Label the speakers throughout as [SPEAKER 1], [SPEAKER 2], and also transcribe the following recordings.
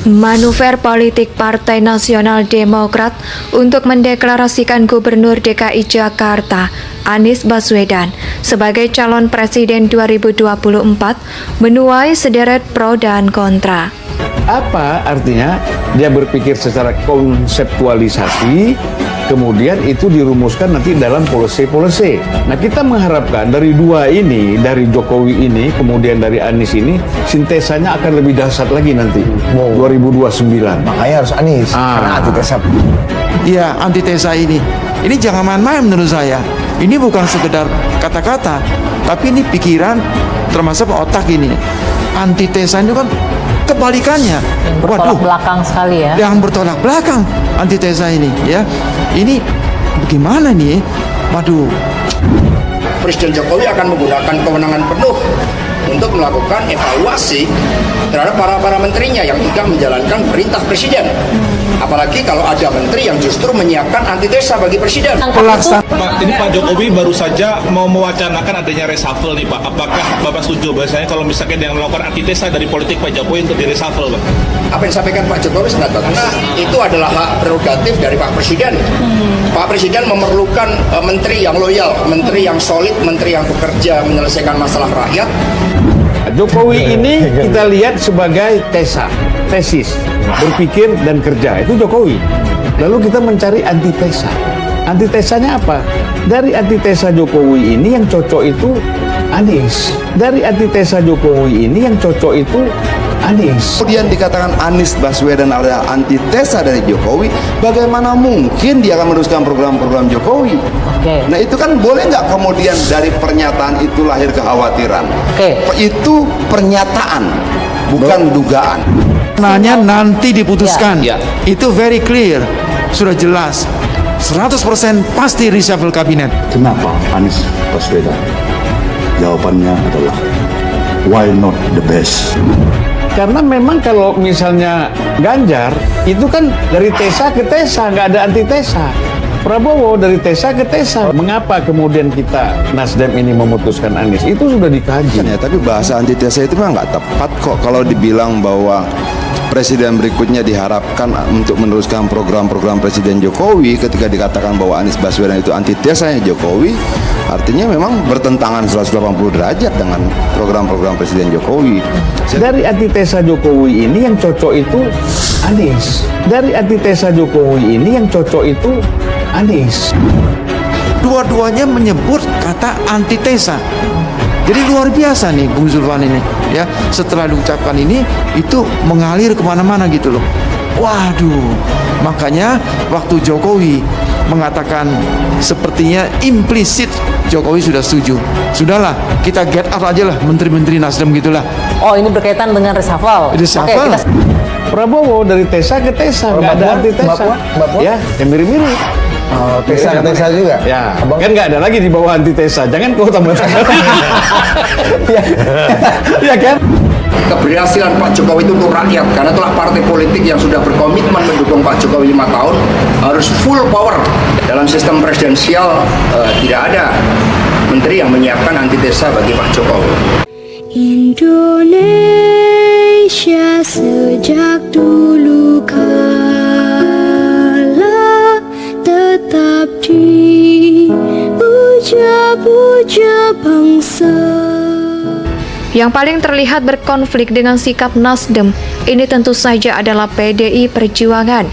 [SPEAKER 1] Manuver politik Partai Nasional Demokrat untuk mendeklarasikan Gubernur DKI Jakarta Anies Baswedan sebagai calon presiden 2024 menuai sederet pro dan kontra.
[SPEAKER 2] Apa artinya? Dia berpikir secara konseptualisasi, kemudian itu dirumuskan nanti dalam policy. Nah, kita mengharapkan dari dua ini, dari Jokowi ini, kemudian dari Anies ini, sintesanya akan lebih dahsyat lagi nanti, 2029.
[SPEAKER 3] Makanya harus Anies, karena antitesa.
[SPEAKER 4] Iya, antitesa ini jangan main-main menurut saya. Ini bukan sekedar kata-kata, tapi ini pikiran, termasuk otak ini. Antitesa itu kan kebalikannya.
[SPEAKER 5] Yang bertolak belakang sekali ya.
[SPEAKER 4] Yang bertolak belakang antitesa ini ya. Ini bagaimana nih? Waduh.
[SPEAKER 6] Presiden Jokowi akan menggunakan kewenangan penuh untuk melakukan evaluasi terhadap para menterinya yang tidak menjalankan perintah presiden. Apalagi kalau ada menteri yang justru menyiapkan antitesa bagi presiden.
[SPEAKER 7] Pak, ini Pak Jokowi baru saja mau mewacanakan adanya reshuffle nih Pak. Apakah Bapak setuju bahasanya kalau misalkan yang melakukan antitesa dari politik Pak Jokowi untuk di reshuffle Pak?
[SPEAKER 6] Apa yang disampaikan Pak Jokowi sangat bagus. Karena itu adalah hak prerogatif dari Pak Presiden. Pak Presiden memerlukan menteri yang loyal, menteri yang solid, menteri yang bekerja menyelesaikan masalah rakyat.
[SPEAKER 2] Jokowi ini kita lihat sebagai tesis, berpikir dan kerja, itu Jokowi. Lalu kita mencari antitesa. Antitesanya apa? Dari antitesa Jokowi ini yang cocok itu Anies. Dari antitesa Jokowi ini yang cocok itu Anies.
[SPEAKER 8] Kemudian dikatakan Anies Baswedan adalah antitesa dari Jokowi, bagaimana mungkin dia akan meneruskan program-program Jokowi? Nah itu kan boleh nggak kemudian dari pernyataan itu lahir kekhawatiran? Itu pernyataan, bukan dugaan.
[SPEAKER 4] Nanya nanti diputuskan. Itu very clear, sudah jelas. 100% pasti reshuffle kabinet.
[SPEAKER 9] Kenapa Anies Baswedan? Jawabannya adalah why not the best?
[SPEAKER 2] Karena memang kalau misalnya Ganjar, itu kan dari tesa ke tesa, nggak ada antitesa. Prabowo dari tesa ke tesa. Mengapa kemudian kita Nasdem ini memutuskan Anies? Itu sudah dikaji.
[SPEAKER 8] Ya, tapi bahasa antitesa itu memang nggak tepat kok kalau dibilang bahwa presiden berikutnya diharapkan untuk meneruskan program-program Presiden Jokowi. Ketika dikatakan bahwa Anies Baswedan itu antitesanya Jokowi, artinya memang bertentangan 180 derajat dengan program-program Presiden Jokowi.
[SPEAKER 2] Dari antitesa Jokowi ini yang cocok itu Anies. Dari antitesa Jokowi ini yang cocok itu Anies.
[SPEAKER 4] Dua-duanya menyebut kata antitesa. Jadi luar biasa nih Bung Zulfan ini ya. Setelah diucapkan ini itu mengalir kemana-mana gitu loh. Waduh. Makanya waktu Jokowi mengatakan sepertinya implisit Jokowi sudah setuju. Sudahlah, kita get out aja lah menteri-menteri Nasdem gitulah.
[SPEAKER 5] Oh, ini berkaitan dengan reshuffle.
[SPEAKER 4] Reshuffle.
[SPEAKER 2] Prabowo dari tesa ke tesa, nggak ada antitesa. Ya, yang mirip-mirip.
[SPEAKER 3] Tesa juga.
[SPEAKER 2] Ya, kan nggak ada lagi di bawah antitesa. Jangan kau tambah-tambah. Ya kan?
[SPEAKER 6] Keberhasilan Pak Jokowi itu untuk rakyat, karena itulah partai politik yang sudah berkomitmen mendukung Pak Jokowi 5 tahun harus full power. Dalam sistem presidensial tidak ada menteri yang menyiapkan antitesa bagi Pak Jokowi.
[SPEAKER 10] Indonesia sejak dulu kala tetap dipuja-puja bangsa.
[SPEAKER 1] Yang paling terlihat berkonflik dengan sikap Nasdem ini tentu saja adalah PDI Perjuangan.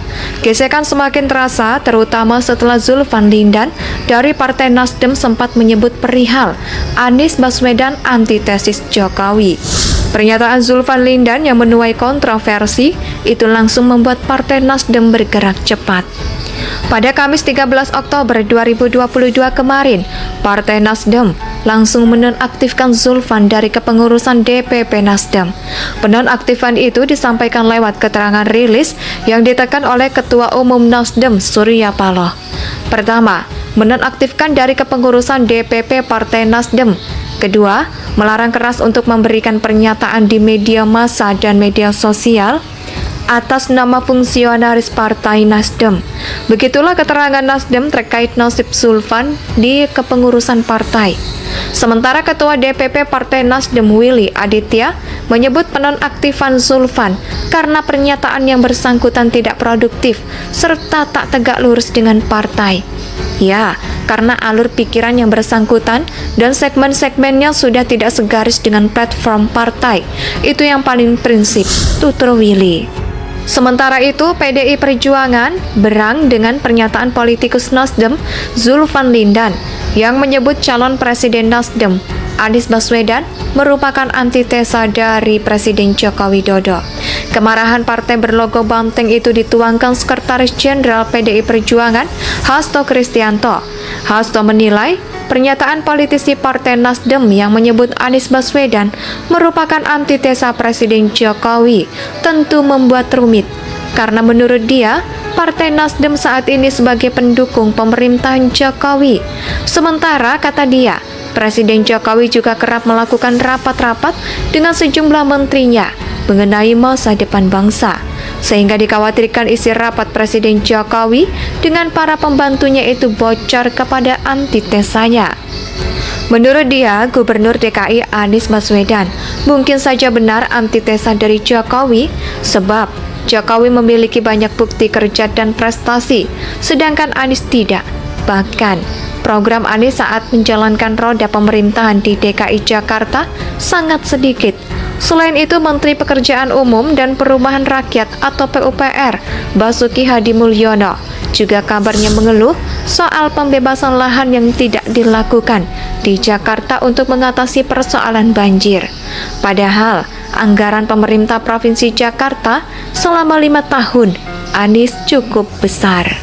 [SPEAKER 1] Gesekan semakin terasa terutama setelah Zulfan Lindan dari Partai Nasdem sempat menyebut perihal Anies Baswedan antitesis Jokowi. Pernyataan Zulfan Lindan yang menuai kontroversi itu langsung membuat Partai Nasdem bergerak cepat. Pada Kamis 13 Oktober 2022 kemarin, Partai Nasdem langsung menonaktifkan Zulfan dari kepengurusan DPP Nasdem. Penonaktifan itu disampaikan lewat keterangan rilis yang ditekan oleh Ketua Umum Nasdem Surya Paloh. Pertama, menonaktifkan dari kepengurusan DPP Partai Nasdem. Kedua, melarang keras untuk memberikan pernyataan di media massa dan media sosial. atas nama fungsionaris Partai Nasdem. Begitulah keterangan Nasdem terkait nasib Zulfan di kepengurusan partai. Sementara Ketua DPP Partai Nasdem Willy Aditya menyebut penonaktifan Zulfan karena pernyataan yang bersangkutan tidak produktif serta tak tegak lurus dengan partai. Ya, karena alur pikiran yang bersangkutan dan segmen-segmennya sudah tidak segaris dengan platform partai. Itu yang paling prinsip, tutur Willy. Sementara itu, PDI Perjuangan berang dengan pernyataan politikus Nasdem Zulfan Lindan yang menyebut calon Presiden Nasdem Anies Baswedan merupakan antitesa dari Presiden Joko Widodo. Kemarahan partai berlogo banteng itu dituangkan Sekretaris Jenderal PDI Perjuangan Hasto Kristianto. Hasto menilai pernyataan politisi Partai Nasdem yang menyebut Anies Baswedan merupakan antitesa Presiden Jokowi tentu membuat rumit, karena menurut dia, Partai Nasdem saat ini sebagai pendukung pemerintahan Jokowi. Sementara, kata dia, Presiden Jokowi juga kerap melakukan rapat-rapat dengan sejumlah menterinya mengenai masa depan bangsa, sehingga dikhawatirkan isi rapat Presiden Jokowi dengan para pembantunya itu bocor kepada antitesanya. Menurut dia, Gubernur DKI Anies Baswedan mungkin saja benar antitesa dari Jokowi, sebab Jokowi memiliki banyak bukti kerja dan prestasi, sedangkan Anies tidak. Bahkan, program Anies saat menjalankan roda pemerintahan di DKI Jakarta sangat sedikit. Selain itu, Menteri Pekerjaan Umum dan Perumahan Rakyat atau PUPR, Basuki Hadi Mulyono, juga kabarnya mengeluh soal pembebasan lahan yang tidak dilakukan di Jakarta untuk mengatasi persoalan banjir. Padahal, anggaran pemerintah Provinsi Jakarta selama 5 tahun Anies cukup besar.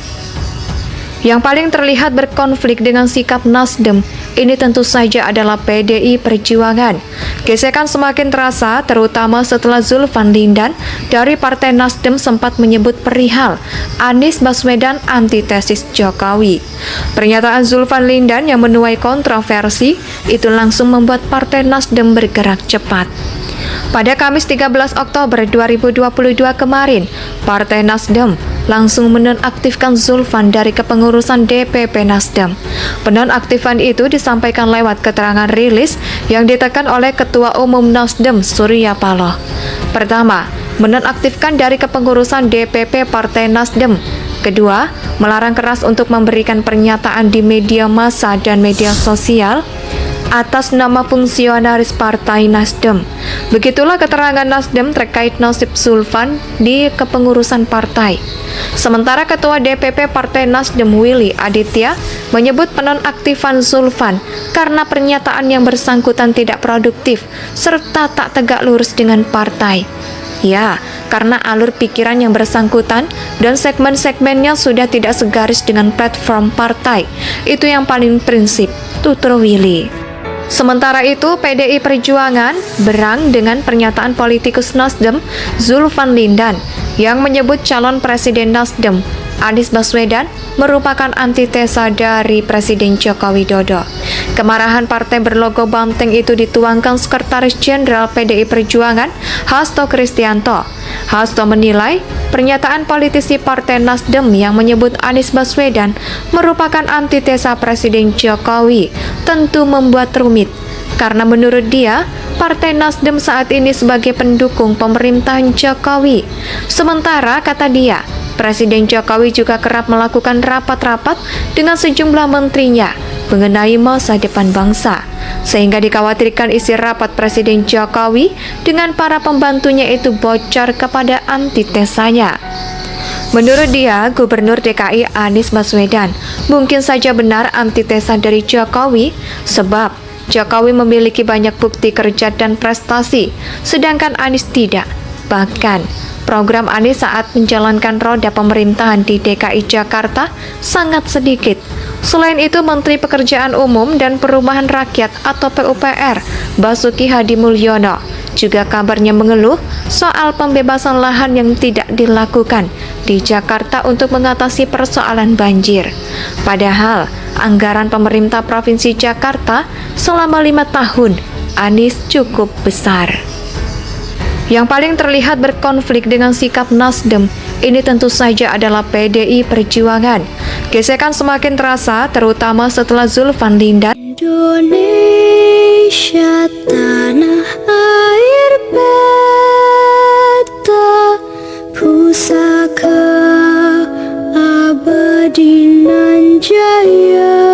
[SPEAKER 1] Yang paling terlihat berkonflik dengan sikap Nasdem ini tentu saja adalah PDI Perjuangan. Gesekan semakin terasa terutama setelah Zulfan Lindan dari Partai Nasdem sempat menyebut perihal Anies Baswedan antitesis Jokowi. Pernyataan Zulfan Lindan yang menuai kontroversi itu langsung membuat Partai Nasdem bergerak cepat. Pada Kamis 13 Oktober 2022 kemarin, Partai Nasdem langsung menonaktifkan Zulfan dari kepengurusan DPP Nasdem. Penonaktifan itu disampaikan lewat keterangan rilis yang ditekan oleh Ketua Umum Nasdem Surya Paloh. Pertama, menonaktifkan dari kepengurusan DPP Partai Nasdem. Kedua, melarang keras untuk memberikan pernyataan di media massa dan media sosial atas nama fungsionaris Partai Nasdem. Begitulah keterangan Nasdem terkait nasib Zulfan di kepengurusan partai. Sementara Ketua DPP Partai Nasdem Willy Aditya menyebut penonaktifan Zulfan karena pernyataan yang bersangkutan tidak produktif serta tak tegak lurus dengan partai. Ya, karena alur pikiran yang bersangkutan dan segmen-segmennya sudah tidak segaris dengan platform partai. Itu yang paling prinsip, tutur Willy. Sementara itu, PDI Perjuangan berang dengan pernyataan politikus Nasdem Zulfan Lindan yang menyebut calon Presiden Nasdem Anies Baswedan merupakan antitesa dari Presiden Joko Widodo. Kemarahan partai berlogo banteng itu dituangkan Sekretaris Jenderal PDI Perjuangan Hasto Kristianto. Hasto menilai pernyataan politisi Partai Nasdem yang menyebut Anies Baswedan merupakan antitesa Presiden Jokowi tentu membuat rumit, karena menurut dia, Partai Nasdem saat ini sebagai pendukung pemerintahan Jokowi. Sementara, kata dia, Presiden Jokowi juga kerap melakukan rapat-rapat dengan sejumlah menterinya mengenai masa depan bangsa, sehingga dikhawatirkan isi rapat Presiden Jokowi dengan para pembantunya itu bocor kepada antitesanya. Menurut dia, Gubernur DKI Anies Baswedan mungkin saja benar antitesa dari Jokowi, sebab Jokowi memiliki banyak bukti kerja dan prestasi, sedangkan Anies tidak. Bahkan, program Anies saat menjalankan roda pemerintahan di DKI Jakarta sangat sedikit. Selain itu, Menteri Pekerjaan Umum dan Perumahan Rakyat atau PUPR, Basuki Hadi Mulyono, juga kabarnya mengeluh soal pembebasan lahan yang tidak dilakukan di Jakarta untuk mengatasi persoalan banjir. Padahal, anggaran pemerintah Provinsi Jakarta selama 5 tahun Anies cukup besar. Yang paling terlihat berkonflik dengan sikap Nasdem ini tentu saja adalah PDI Perjuangan. Gesekan semakin terasa terutama setelah Zulfan Lindan
[SPEAKER 10] Indonesia tanah air beta pusaka abadi nan jaya.